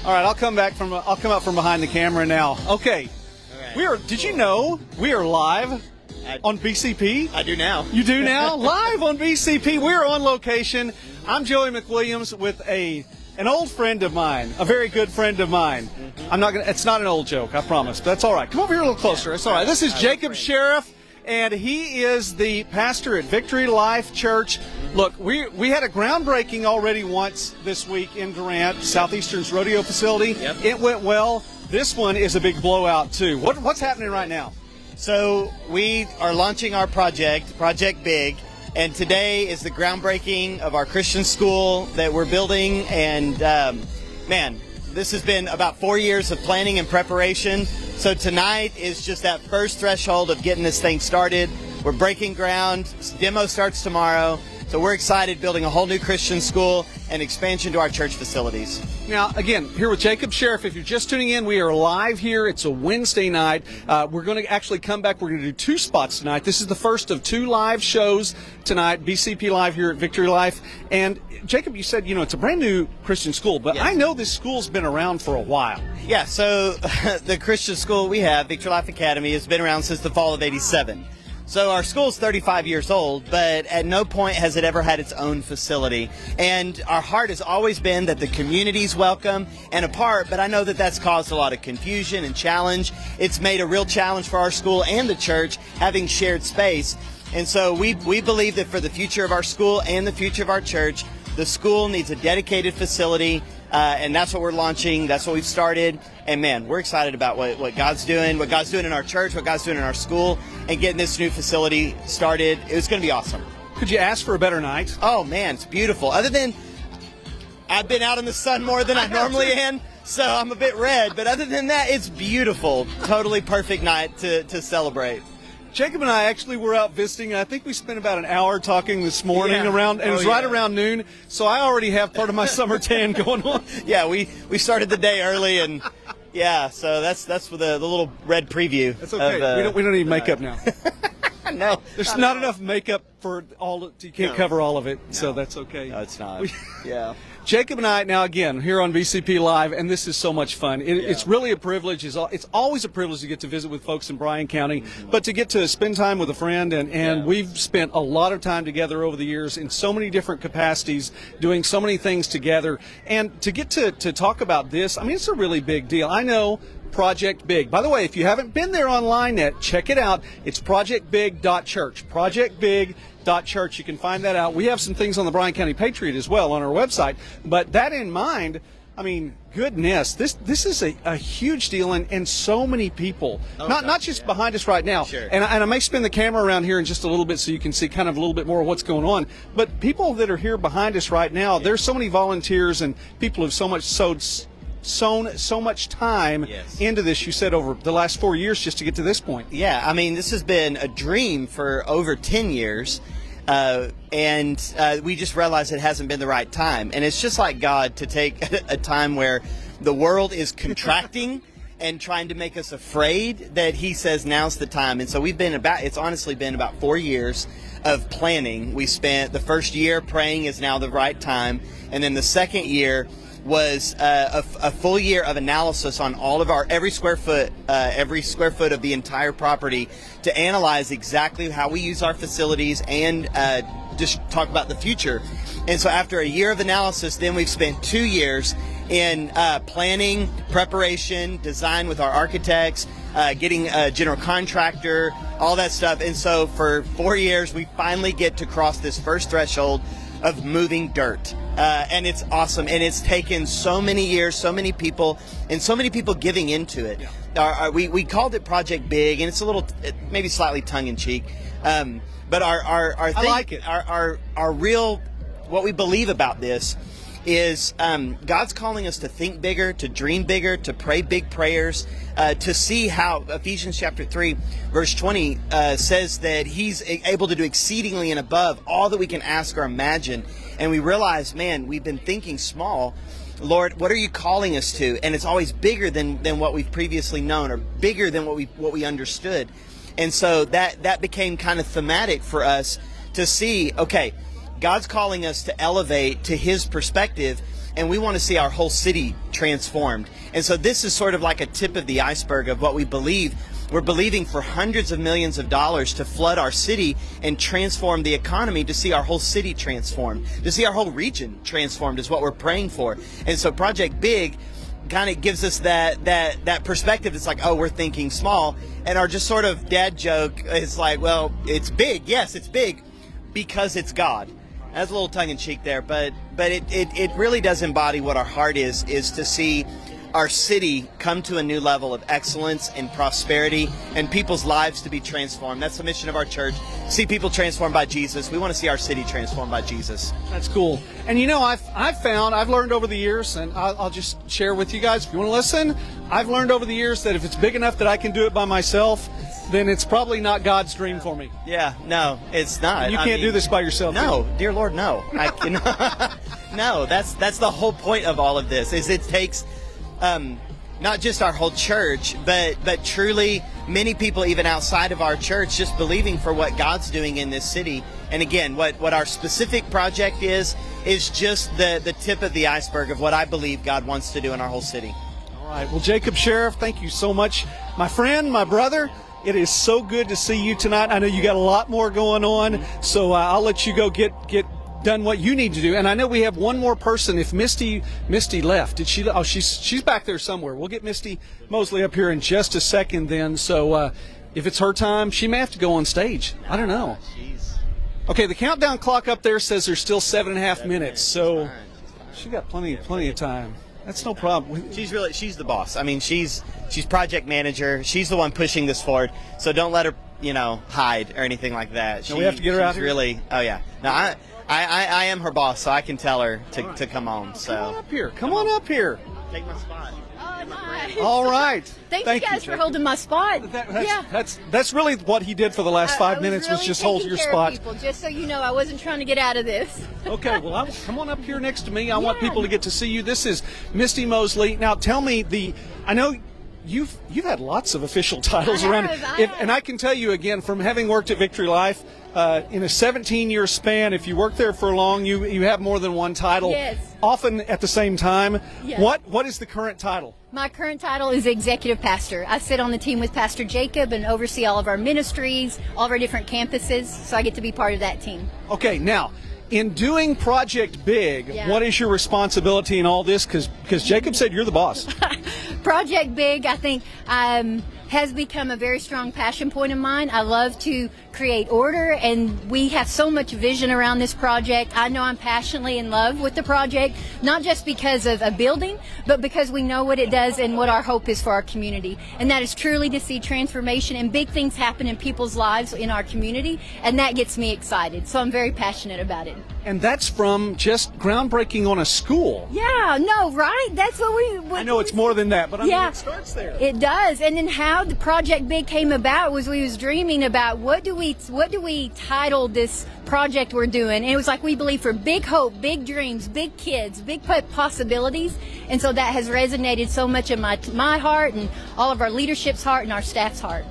All right, I'll come up from behind the camera now. Okay. Right. Did you know we are live on BCP? I do now. You do now? Live on BCP. We're on location. I'm Joey McWilliams with an old friend of mine, a very good friend of mine. It's not an old joke, I promise, but that's all right. Come over here a little closer. It's all right. This is Jacob Sheriff, and he is the pastor at Victory Life Church. Look, we had a groundbreaking already once this week in Durant, Southeastern's rodeo facility. Yep. It went well. This one is a big blowout, too. What's happening right now? So we are launching our Project Big, and today is the groundbreaking of our Christian school that we're building. And man, this has been about 4 years of planning and preparation. So tonight is just that first threshold of getting this thing started. We're breaking ground. Demo starts tomorrow. So we're excited, building a whole new Christian school and expansion to our church facilities. Now, again, here with Jacob Sheriff. If you're just tuning in, we are live here. It's a Wednesday night. We're going to actually come back. We're going to do 2 spots tonight. This is the first of 2 live shows tonight, BCP Live here at Victory Life. And, Jacob, you said, it's a brand new Christian school, but Yes. I know this school's been around for a while. Yeah, so the Christian school we have, Victory Life Academy, has been around since the fall of '87. So our school's 35 years old, but at no point has it ever had its own facility. And our heart has always been that the community's welcome and a part, but I know that that's caused a lot of confusion and challenge. It's made a real challenge for our school and the church having shared space. And so we believe that for the future of our school and the future of our church, the school needs a dedicated facility, and that's what we're launching. That's what we've started. And, man, we're excited about what God's doing in our church, what God's doing in our school, and getting this new facility started. It's going to be awesome. Could you ask for a better night? Oh, man, it's beautiful. Other than I've been out in the sun more than I normally am, so I'm a bit red. But other than that, it's beautiful. Totally perfect night to celebrate. Jacob and I actually were out visiting. I think we spent about an hour talking this morning and it was right around noon. So I already have part of my summer tan going on. Yeah, we started the day early, and yeah, so that's for the little red preview. That's okay. We don't need makeup now. No, there's not enough makeup for all. You can't cover all of it, so that's okay. No, it's not. Yeah. Jacob and I, now again, here on BCP Live, and this is so much fun. It's really a privilege. It's always a privilege to get to visit with folks in Bryan County, but to get to spend time with a friend, and we've spent a lot of time together over the years in so many different capacities, doing so many things together. And to get to talk about this, I mean, it's a really big deal. I know Project Big. By the way, if you haven't been there online yet, check it out. It's projectbig.church. Projectbig.church. You can find that out. We have some things on the Bryan County Patriot as well on our website. But that in mind, I mean, goodness, this is a huge deal, and so many people, not just behind us right now. Sure. And I may spin the camera around here in just a little bit so you can see kind of a little bit more of what's going on. But people that are here behind us right now, there's so many volunteers and people who've sown so much time into this, you said, over the last 4 years just to get to this point. Yeah, I mean, this has been a dream for over 10 years, and we just realized it hasn't been the right time. And it's just like God to take a time where the world is contracting and trying to make us afraid, that he says now's the time. And so it's honestly been about 4 years of planning. We spent the first year praying is now the right time, and then the second year was a full year of analysis on all of every square foot of the entire property, to analyze exactly how we use our facilities and just talk about the future. And so after a year of analysis, then we've spent 2 years in planning, preparation, design with our architects, getting a general contractor, all that stuff. And so for 4 years, we finally get to cross this first threshold of moving dirt. And it's awesome. And it's taken so many years, so many people, and so many people giving into it. Yeah. We called it Project Big, and it's a little, maybe slightly tongue-in-cheek. But our thing, I like it. Our real, what we believe about this is God's calling us to think bigger, to dream bigger, to pray big prayers, to see how Ephesians chapter 3, verse 20 says that he's able to do exceedingly and above all that we can ask or imagine. And we realize, man, we've been thinking small. Lord, what are you calling us to? And it's always bigger than what we've previously known, or bigger than what we understood. And so that became kind of thematic for us to see, okay, God's calling us to elevate to his perspective, and we want to see our whole city transformed. And so this is sort of like a tip of the iceberg of what we believe. We're believing for hundreds of millions of dollars to flood our city and transform the economy, to see our whole city transformed, to see our whole region transformed is what we're praying for. And so Project Big kind of gives us that perspective. It's like, oh, we're thinking small. And our just sort of dad joke is like, well, it's big. Yes, it's big because it's God. That's a little tongue-in-cheek there, but it really does embody what our heart is to see our city come to a new level of excellence and prosperity, and people's lives to be transformed. That's the mission of our church. See people transformed by Jesus. We want to see our city transformed by Jesus. That's cool. And you know, I've learned over the years, and I'll just share with you guys, if you want to listen, I've learned over the years that if it's big enough that I can do it by myself, then it's probably not God's dream for me. Yeah, no, it's not. You can't do this by yourself. No, dear Lord, no. I can, no, that's the whole point of all of this, is it takes not just our whole church, but truly many people even outside of our church just believing for what God's doing in this city. And again, what our specific project is just the tip of the iceberg of what I believe God wants to do in our whole city. All right. Well, Jacob Sheriff, thank you so much. My friend, my brother, it is so good to see you tonight. I know you got a lot more going on, so I'll let you go get done what you need to do. And I know we have one more person. If Misti left, did she? Oh, she's back there somewhere. We'll get Misti Mosley up here in just a second then. So if it's her time, she may have to go on stage. I don't know. Okay, the countdown clock up there says there's still 7.5 minutes. So she got plenty of time. That's no problem. She's the boss. I mean, she's project manager. She's the one pushing this forward. So don't let her, hide or anything like that. We have to get her out here. Really, oh yeah. No, I am her boss, so I can tell her to come on. So come on up here. Come on up here. Take my spot. Oh, nice. All right. Thank you guys for holding my spot. That's really what he did for the last 5 minutes was just hold your spot. People, just so you know, I wasn't trying to get out of this. Okay, well, come on up here next to me. I want people to get to see you. This is Misti Mosley. Now, tell me I know you've had lots of official titles around, and I can tell you again from having worked at Victory Life in a 17-year span. If you work there for long, you have more than one title. Yes. Often at the same time. Yes. What is the current title? My current title is executive pastor. I sit on the team with Pastor Jacob and oversee all of our ministries, all of our different campuses. So I get to be part of that team. Okay, now, in doing Project Big, what is your responsibility in all this? Because Jacob said you're the boss. Project Big, I think, has become a very strong passion point of mine. I love to create order, and we have so much vision around this project. I know I'm passionately in love with the project, not just because of a building, but because we know what it does and what our hope is for our community. And that is truly to see transformation and big things happen in people's lives in our community, and that gets me excited. So I'm very passionate about it. And that's from just groundbreaking on a school. Yeah, no, right? That's what I know it's more than that, but I mean, it starts there. It does. And then how the Project Big came about was we was dreaming about what do we title this project we're doing. And it was like we believe for big hope, big dreams, big kids, big possibilities. And so that has resonated so much in my heart and all of our leadership's heart and our staff's heart.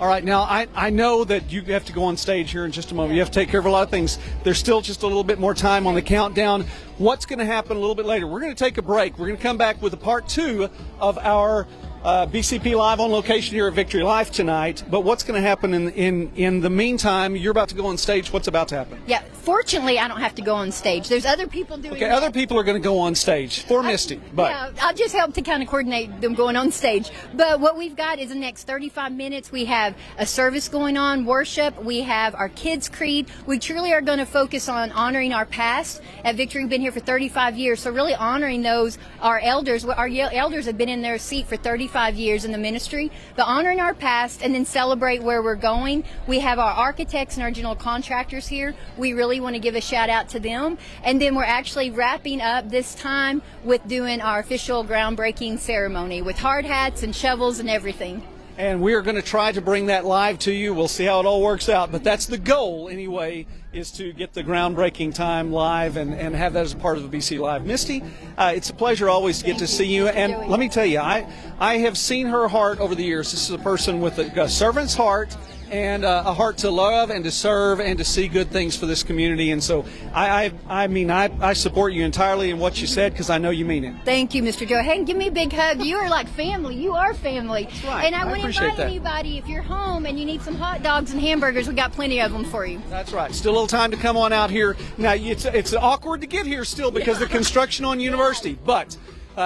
All right, now I know that you have to go on stage here in just a moment. You have to take care of a lot of things. There's still just a little bit more time on the countdown. What's going to happen a little bit later? We're going to take a break. We're going to come back with a part 2 of our BCP Live on location here at Victory Life tonight. But what's going to happen in the meantime? You're about to go on stage. What's about to happen? Yeah, fortunately, I don't have to go on stage. There's other people doing that. Other people are going to go on stage for Misti. But yeah, I'll just help to kind of coordinate them going on stage. But what we've got is the next 35 minutes. We have a service going on, worship. We have our kids' creed. We truly are going to focus on honoring our past. At Victory, we've been here for 35 years. So really honoring those, our elders. Our elders have been in their seat for 35 years in the ministry, but honoring our past and then celebrate where we're going. We have our architects and our general contractors here. We really want to give a shout out to them. And then we're actually wrapping up this time with doing our official groundbreaking ceremony with hard hats and shovels and everything. And we are going to try to bring that live to you. We'll see how it all works out, but that's the goal anyway, is to get the groundbreaking time live and have that as a part of the BC Live. Misty, it's a pleasure always to get to see you. And let me tell you, I have seen her heart over the years. This is a person with a servant's heart and a heart to love and to serve and to see good things for this community. And so I support you entirely in what you said because I know you mean it. Thank you, Mr. Joe. Hey, give me a big hug. You are like family. You are family. That's right. And I would appreciate invite that. anybody, if you're home and you need some hot dogs and hamburgers, we got plenty of them for you. That's right. Still a little time to come on out here. Now, it's awkward to get here still because of the construction on University, but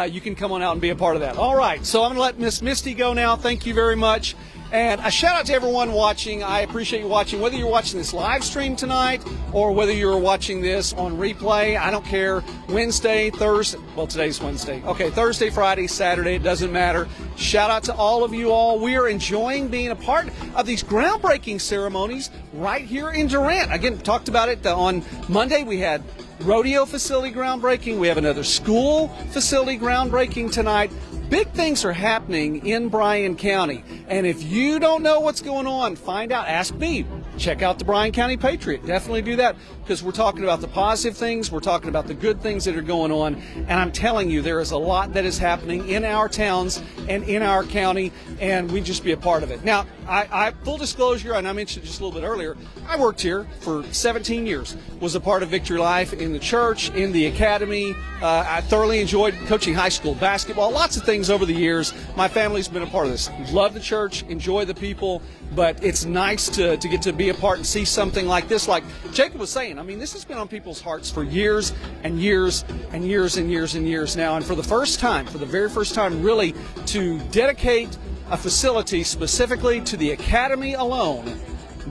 you can come on out and be a part of that. All right, so I'm going to let Miss Misty go now. Thank you very much. And a shout out to everyone watching. I appreciate you watching, whether you're watching this live stream tonight or whether you're watching this on replay. I don't care. Wednesday, Thursday. Well, today's Wednesday. Okay, Thursday, Friday, Saturday. It doesn't matter. Shout out to all of you all. We are enjoying being a part of these groundbreaking ceremonies right here in Durant. Again, talked about it on Monday. We had rodeo facility groundbreaking. We have another school facility groundbreaking tonight. Big things are happening in Bryan County. And if you don't know what's going on, find out. Ask me. Check out the Bryan County Patriot. Definitely do that because we're talking about the positive things. We're talking about the good things that are going on. And I'm telling you, there is a lot that is happening in our towns and in our county, and we just be a part of it. Now, I full disclosure, and I mentioned just a little bit earlier, I worked here for 17 years, was a part of Victory Life in the church, in the academy. I thoroughly enjoyed coaching high school basketball, lots of things over the years. My family's been a part of this. Love the church, enjoy the people, but it's nice to get to be a part and see something like this. Like Jacob was saying, I mean, this has been on people's hearts for years and years and years and years and years now. And for the very first time, really to dedicate a facility specifically to the academy alone,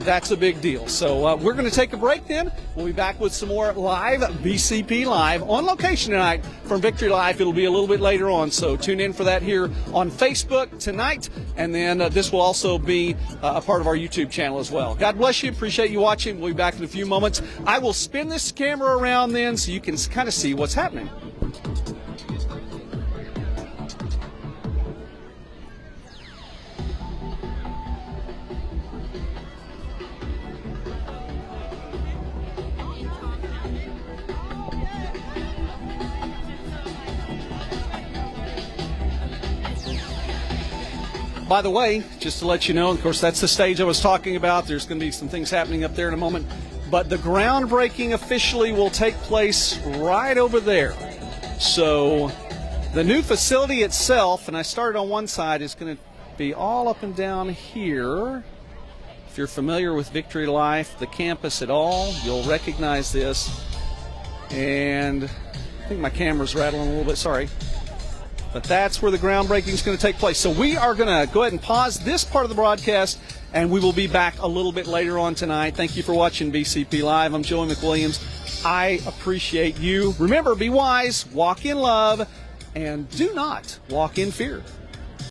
that's a big deal. So we're going to take a break then. We'll be back with some more live BCP Live on location tonight from Victory Life. It'll be a little bit later on, so tune in for that here on Facebook tonight. And then this will also be a part of our YouTube channel as well. God bless you. Appreciate you watching. We'll be back in a few moments. I will spin this camera around then so you can kind of see what's happening. By the way, just to let you know, of course, that's the stage I was talking about. There's going to be some things happening up there in a moment. But the groundbreaking officially will take place right over there. So the new facility itself, and I started on one side, is going to be all up and down here. If you're familiar with Victory Life, the campus at all, you'll recognize this. And I think my camera's rattling a little bit, sorry. But that's where the groundbreaking is going to take place. So we are going to go ahead and pause this part of the broadcast, and we will be back a little bit later on tonight. Thank you for watching BCP Live. I'm Joey McWilliams. I appreciate you. Remember, be wise, walk in love, and do not walk in fear.